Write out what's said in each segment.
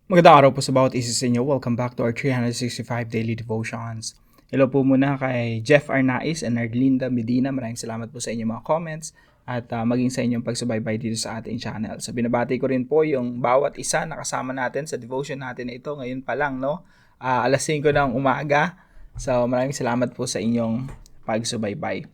Magandang araw po sa bawat isa sa inyo. Welcome back to our 365 Daily Devotions. Hello po muna kay Jeff Arnaiz and Arlinda Medina. Maraming salamat po sa inyong mga comments at maging sa inyong pagsubaybay dito sa ating channel. So binabati ko rin po yung bawat isa na kasama natin sa devotion natin na ito ngayon pa lang, no? Alas 5 ng umaga. So maraming salamat po sa inyong pagsubaybay.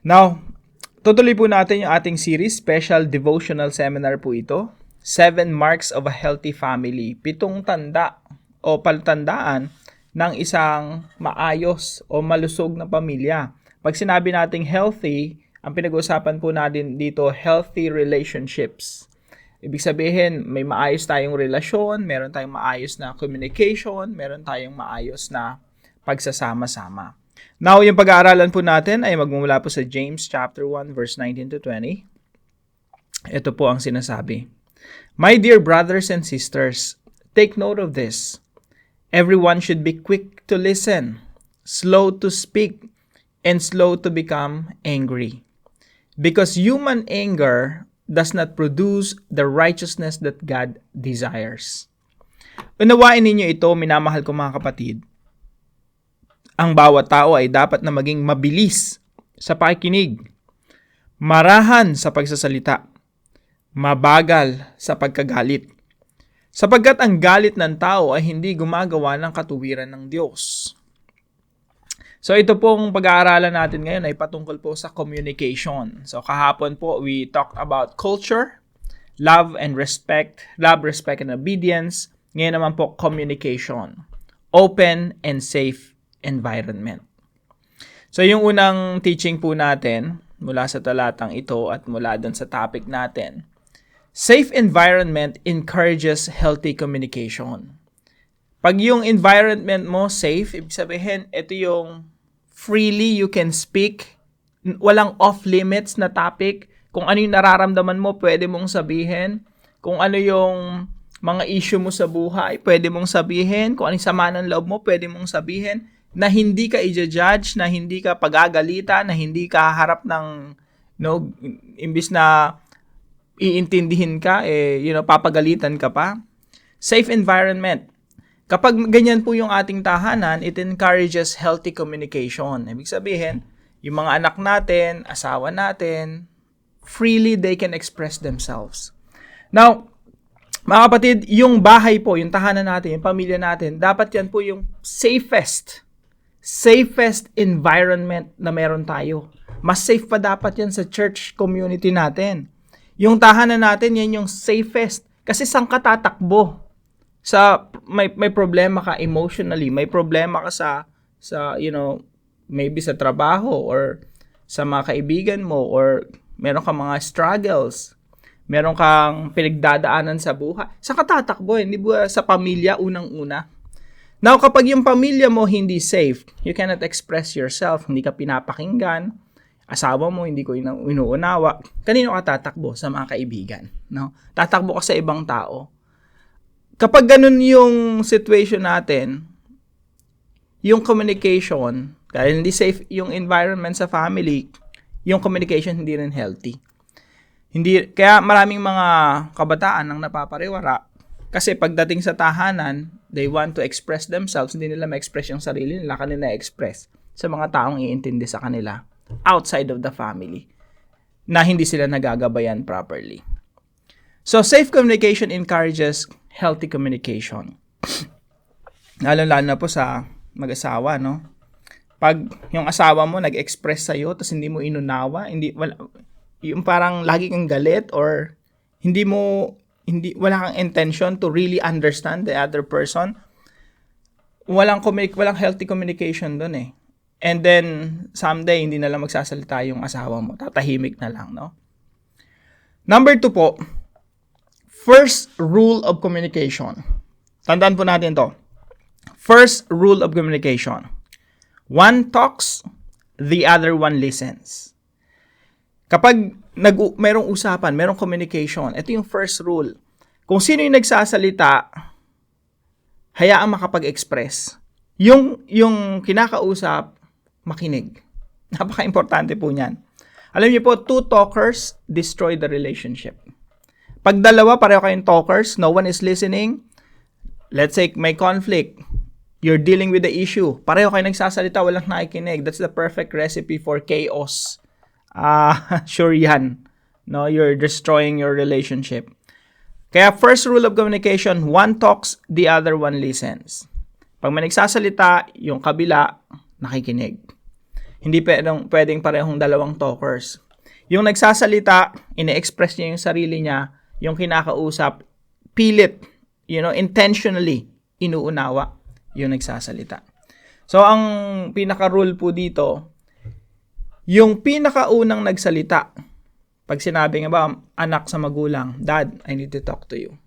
Now, tutuloy po natin yung ating series, special devotional seminar po ito. 7 marks of a healthy family. 7 tanda o palatandaan ng isang maayos o malusog na pamilya. Pag sinabi nating healthy, ang pinag-uusapan po natin dito, healthy relationships. Ibig sabihin, may maayos tayong relasyon, meron tayong maayos na communication, meron tayong maayos na pagsasama-sama. Now, yung pag-aaralan po natin ay magmumula po sa James chapter 1 verse 19 to 20. Ito po ang sinasabi. My dear brothers and sisters, take note of this. Everyone should be quick to listen, slow to speak, and slow to become angry. Because human anger does not produce the righteousness that God desires. Unawain ninyo ito, minamahal ko mga kapatid. Ang bawat tao ay dapat na maging mabilis sa pakikinig, marahan sa pagsasalita, mabagal sa pagkagalit. Sapagkat ang galit ng tao ay hindi gumagawa ng katuwiran ng Diyos. So ito pong pag-aaralan natin ngayon ay patungkol po sa communication. So kahapon po we talked about culture, love, respect, and obedience. Ngayon naman po communication, open and safe environment. So yung unang teaching po natin mula sa talatang ito at mula dun sa topic natin, safe environment encourages healthy communication. Pag yung environment mo safe, ibig sabihin, ito yung freely you can speak, walang off-limits na topic. Kung ano yung nararamdaman mo, pwede mong sabihin. Kung ano yung mga issue mo sa buhay, pwede mong sabihin. Kung ano yung sama ng loob mo, pwede mong sabihin. Na hindi ka i-judge, na hindi ka pagagalitan, na hindi ka harap ng, imbis na iintindihin ka, papagalitan ka pa. Safe environment. Kapag ganyan po yung ating tahanan, it encourages healthy communication. Ibig sabihin, yung mga anak natin, asawa natin, freely they can express themselves. Now, mga kapatid, yung bahay po, yung tahanan natin, yung pamilya natin, dapat yan po yung safest environment na meron tayo. Mas safe pa dapat yan sa church community natin. Yung tahanan natin, yan yung safest. Kasi saan ka tatakbo? May problema ka emotionally, may problema ka sa maybe sa trabaho or sa mga kaibigan mo or meron kang mga struggles, meron kang pinagdadaanan sa buhay. Saan ka tatakbo? Hindi ba sa pamilya unang-una? Now, kapag yung pamilya mo hindi safe, you cannot express yourself, hindi ka pinapakinggan, asawa mo, hindi ko inuunawa, kanino ka tatakbo? Sa mga kaibigan. No? Tatakbo ka sa ibang tao. Kapag ganun yung situation natin, yung communication, dahil hindi safe yung environment sa family, yung communication hindi rin healthy. Kaya maraming mga kabataan ang napapariwara kasi pagdating sa tahanan, they want to express themselves, hindi nila ma-express yung sarili nila, kanila express sa mga taong iintindi sa kanila outside of the family na hindi sila nagagabayan properly. So, safe communication encourages healthy communication. Lalo-lalo na po sa mag-asawa, no? Pag yung asawa mo nag-express sa'yo tapos hindi mo inunawa, yung parang lagi kang galit or wala kang intention to really understand the other person, walang healthy communication dun eh. And then, someday, hindi na lang magsasalita yung asawa mo. Tatahimik na lang, no? Number 2 po, first rule of communication. Tandaan po natin to. First rule of communication. One talks, the other one listens. Kapag mayroong usapan, mayroong communication, ito yung first rule. Kung sino yung nagsasalita, hayaang makapag-express. Yung kinakausap, makinig. Napaka-importante po niyan. Alam niyo po, 2 talkers destroy the relationship. Pag dalawa, pareho kayong talkers, no one is listening, let's say may conflict, you're dealing with the issue, pareho kayo nagsasalita, walang nakikinig, that's the perfect recipe for chaos. Sure yan. No, you're destroying your relationship. Kaya first rule of communication, one talks, the other one listens. Pag may nagsasalita, yung kabila, nakikinig. Hindi pwedeng parehong dalawang talkers. Yung nagsasalita, ine-express niya yung sarili niya, yung kinakausap, pilit, intentionally, inuunawa yung nagsasalita. So, ang pinaka-rule po dito, yung pinakaunang nagsalita, pag sinabi nga ba, anak sa magulang, Dad, I need to talk to you.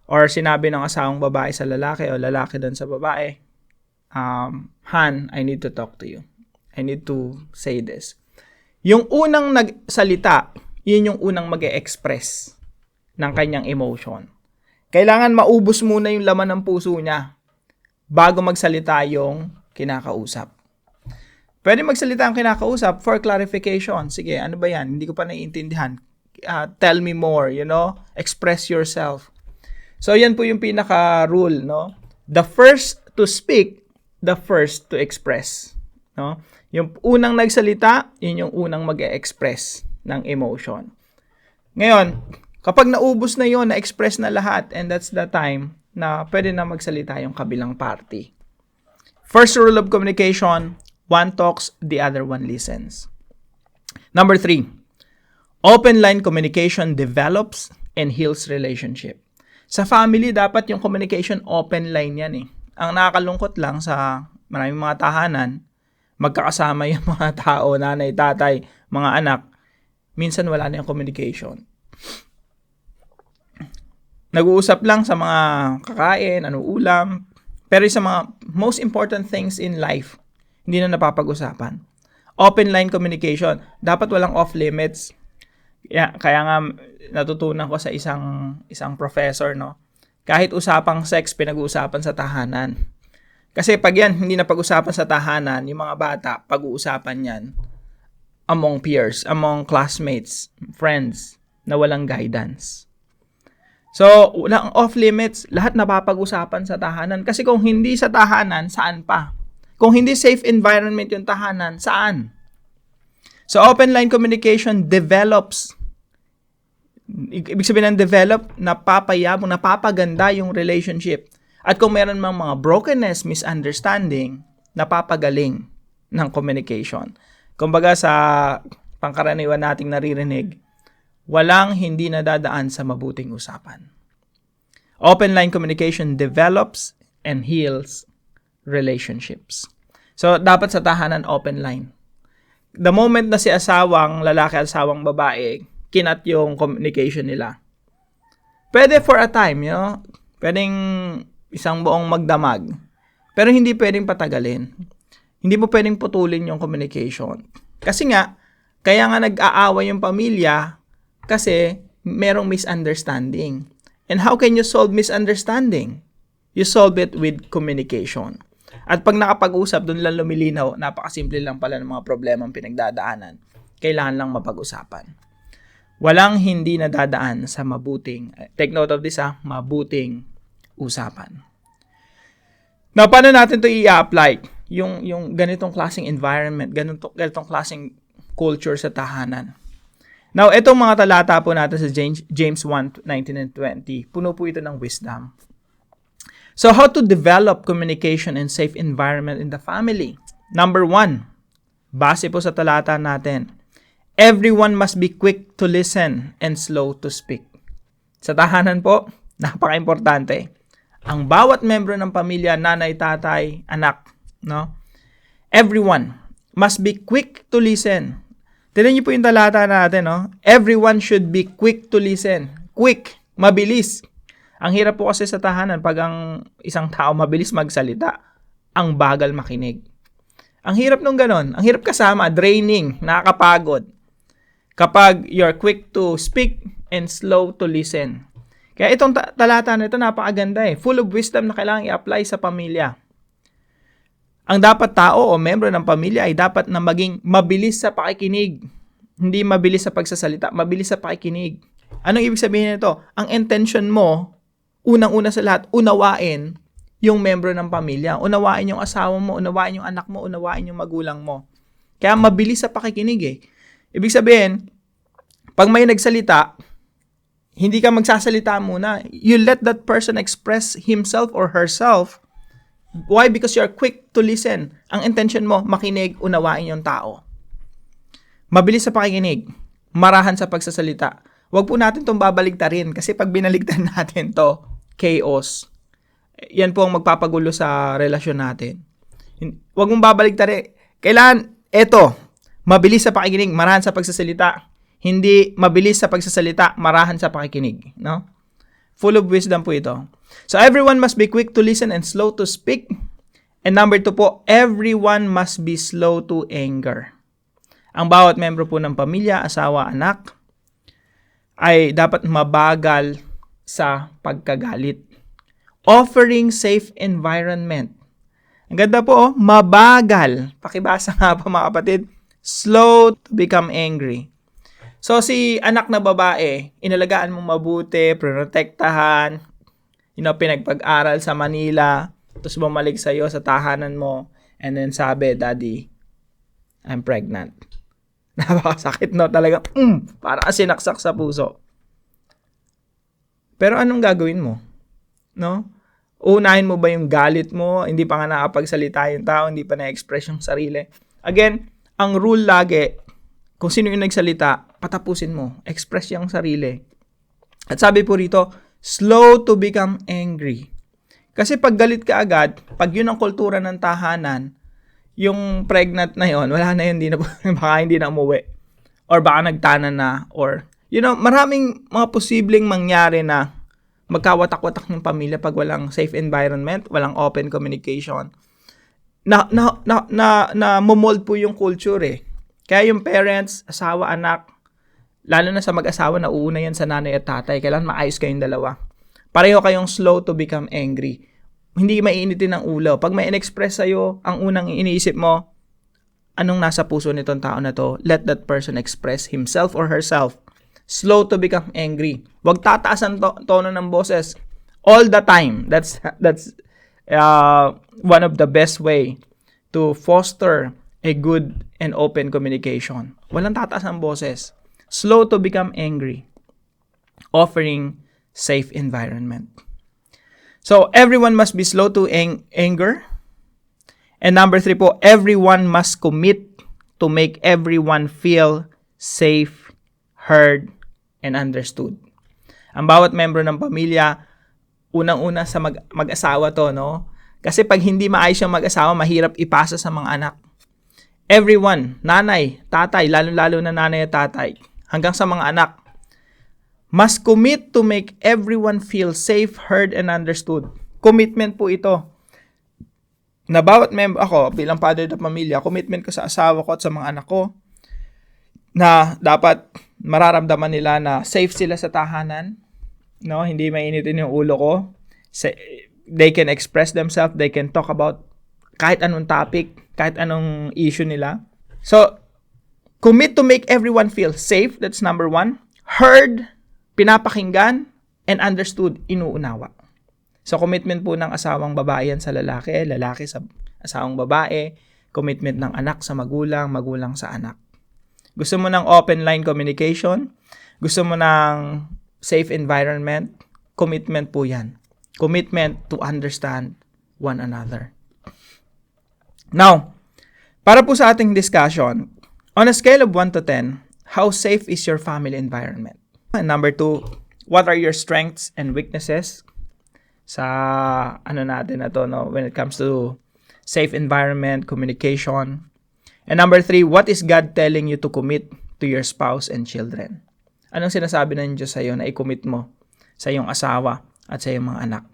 Or sinabi ng asawang babae sa lalaki o lalaki doon sa babae, Han, I need to talk to you. I need to say this. Yung unang nagsalita, yun yung unang mag-e-express ng kanyang emotion. Kailangan maubos muna yung laman ng puso niya bago magsalita yung kinakausap. Pwede magsalita ang kinakausap for clarification. Sige, ano ba yan? Hindi ko pa naiintindihan. Tell me more, express yourself. So, yan po yung pinaka-rule, no? The first to speak, the first to express, no? Yung unang nagsalita, yun yung unang mag-e-express ng emotion. Ngayon, kapag naubos na yun, na-express na lahat, and that's the time na pwede na magsalita yung kabilang party. First rule of communication, one talks, the other one listens. Number 3, open line communication develops and heals relationship. Sa family, dapat yung communication open line yan eh. Ang nakakalungkot lang sa maraming mga tahanan, magkakasama yung mga tao, nanay, tatay, mga anak, minsan wala na yung communication. Nag-uusap lang sa mga kakain, ulam, pero sa mga most important things in life, hindi na napapag-usapan. Open line communication, dapat walang off limits. Kaya nga natutunan ko sa isang professor, no? Kahit usapang sex, pinag-uusapan sa tahanan. Kasi pag yan, hindi na pag-usapan sa tahanan, yung mga bata, pag-uusapan yan among peers, among classmates, friends, na walang guidance. So, walang off limits, lahat napapag-usapan sa tahanan. Kasi kung hindi sa tahanan, saan pa? Kung hindi safe environment yung tahanan, saan? So, open line communication develops. Ibig sabihin ng develop, napapayabong, napapaganda yung relationship. At kung meron mang mga brokenness, misunderstanding, napapagaling ng communication. Kumbaga sa pangkaraniwan nating naririnig, walang hindi nadadaan sa mabuting usapan. Open line communication develops and heals relationships. So, dapat sa tahanan open line. The moment na si asawang lalaki at asawang babae, kinat yung communication nila. Pwede for a time, pwedeng isang buong magdamag. Pero hindi pwedeng patagalin. Hindi mo pwedeng putulin yung communication. Kasi nga, kaya nga nag-aaway yung pamilya kasi merong misunderstanding. And how can you solve misunderstanding? You solve it with communication. At pag nakapag-usap, doon lang lumilinaw, napakasimple lang pala ng mga problemang pinagdadaanan. Kailangan lang mapag-usapan. Walang hindi nadadaan sa mabuting, take note of this mabuting usapan. Now, paano natin ito i-apply? Yung ganitong klaseng environment, ganitong klaseng culture sa tahanan. Now, itong mga talata po natin sa James 1:19 and 20, puno po ito ng wisdom. So, how to develop communication and safe environment in the family? Number 1, base po sa talata natin, everyone must be quick to listen and slow to speak. Sa tahanan po, napaka-importante. Ang bawat membro ng pamilya, nanay, tatay, anak, no? Everyone must be quick to listen. Tignan niyo po yung talata natin, no? Everyone should be quick to listen. Quick, mabilis. Ang hirap po kasi sa tahanan pag ang isang tao mabilis magsalita, ang bagal makinig. Ang hirap nung ganon. Ang hirap kasama, draining, nakakapagod. Kapag you're quick to speak and slow to listen. Kaya itong talata na ito napakaganda full of wisdom na kailangan i-apply sa pamilya. Ang dapat tao o membro ng pamilya ay dapat na maging mabilis sa pakikinig. Hindi mabilis sa pagsasalita, mabilis sa pakikinig. Anong ibig sabihin nito? Ang intention mo unang-una sa lahat, unawain yung membro ng pamilya. Unawain yung asawa mo, unawain yung anak mo, unawain yung magulang mo. Kaya mabilis sa pakikinig eh. Ibig sabihin, pag may nagsalita, hindi ka magsasalita muna. You let that person express himself or herself. Why? Because you're quick to listen. Ang intention mo, makinig, unawain yung tao. Mabilis sa pakikinig, marahan sa pagsasalita. Huwag po natin itong babaligtarin kasi pag binaligtan natin to, chaos. Yan po ang magpapagulo sa relasyon natin. Huwag mong babaligtarin. Kailangan, mabilis sa pakikinig, marahan sa pagsasalita. Hindi mabilis sa pagsasalita, marahan sa pakikinig. No? Full of wisdom po ito. So, everyone must be quick to listen and slow to speak. And number 2 po, everyone must be slow to anger. Ang bawat membro po ng pamilya, asawa, anak, ay dapat mabagal sa pagkagalit. Offering safe environment. Ang ganda po, mabagal. Pakibasa nga po mga kapatid. Slow to become angry. So, si anak na babae, inalagaan mo mabuti, protektahan, pinagpag-aral sa Manila, tapos bumalik sa'yo sa tahanan mo, and then sabi, Daddy, I'm pregnant. Napakasakit, no? Talagang, parang sinaksak sa puso. Pero anong gagawin mo? No? Unahin mo ba yung galit mo? Hindi pa nga nakapagsalita yung tao, hindi pa na-express yung sarili. Again, ang rule lagi, kung sino yung nagsalita, patapusin mo. Express yung sarili. At sabi po rito, slow to become angry. Kasi pag galit ka agad, pag yun ang kultura ng tahanan, yung pregnant na yon, wala na yun, baka hindi na umuwi. Or baka nagtanan na. Or, maraming mga posibleng mangyari na magkawatak-watak ng pamilya pag walang safe environment, walang open communication. Momold po yung culture eh. Kaya yung parents, asawa, anak, lalo na sa mag-asawa, nauuna yan sa nanay at tatay. Kailangan maayos kayong dalawa. Pareho kayong slow to become angry. Hindi mainitin ang ulo. Pag may in-express sa'yo, ang unang iniisip mo, anong nasa puso nitong tao na to? Let that person express himself or herself. Slow to become angry. Huwag tataas ang tono ng boses all the time. That's one of the best way to foster a good and open communication. Walang tataas ang boses. Slow to become angry. Offering safe environment. So, everyone must be slow to anger. And number 3 po, everyone must commit to make everyone feel safe, heard, and understood. Ang bawat membro ng pamilya, unang-una sa mag-asawa to, no? Kasi pag hindi maayos yung mag-asawa, mahirap ipasa sa mga anak. Everyone, nanay, tatay, lalo-lalo na nanay at tatay, hanggang sa mga anak, must commit to make everyone feel safe, heard, and understood. Commitment po ito. Na bawat member, ako bilang father ng pamilya, commitment ko sa asawa ko at sa mga anak ko na dapat mararamdaman nila na safe sila sa tahanan, no? Hindi mainitin yung ulo ko. They can express themselves, they can talk about kahit anong topic, kahit anong issue nila. So, commit to make everyone feel safe, that's number 1. Heard, pinapakinggan, and understood, inuunawa. So, commitment po ng asawang babae yan sa lalaki, lalaki sa asawang babae, commitment ng anak sa magulang, magulang sa anak. Gusto mo ng open line communication, gusto mo ng safe environment, commitment po yan. Commitment to understand one another. Now, para po sa ating discussion, on a scale of 1 to 10, how safe is your family environment? And number 2, what are your strengths and weaknesses sa natin na to, no, when it comes to safe environment, communication? And number 3, what is God telling you to commit to your spouse and children? Anong sinasabi ng Diyos sa iyo na i-commit mo sa iyong asawa at sa iyong mga anak?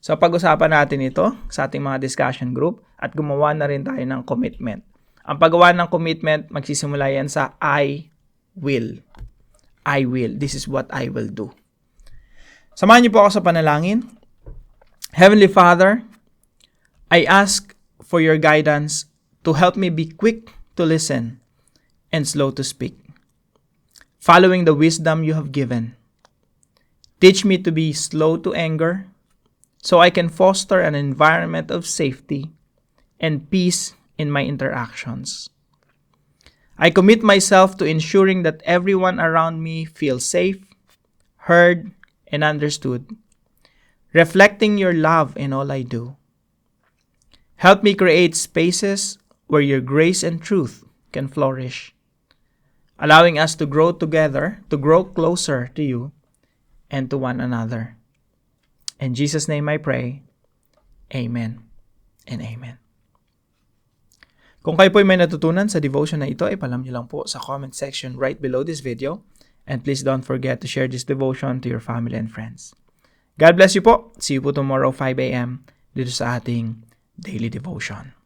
So, pag-usapan natin ito sa ating mga discussion group at gumawa na rin tayo ng commitment. Ang paggawa ng commitment, magsisimula yan sa I will. I will. This is what I will do. Samahan niyo po ako sa panalangin. Heavenly Father, I ask for your guidance to help me be quick to listen and slow to speak, following the wisdom you have given. Teach me to be slow to anger so I can foster an environment of safety and peace in my interactions. I commit myself to ensuring that everyone around me feels safe, heard, and understood, reflecting your love in all I do. Help me create spaces where your grace and truth can flourish, allowing us to grow together, to grow closer to you and to one another. In Jesus' name I pray, Amen and Amen. Kung kayo po ay may natutunan sa devotion na ito, ipalam niyo lang po sa comment section right below this video. And please don't forget to share this devotion to your family and friends. God bless you po. See you po tomorrow 5 a.m. dito sa ating daily devotion.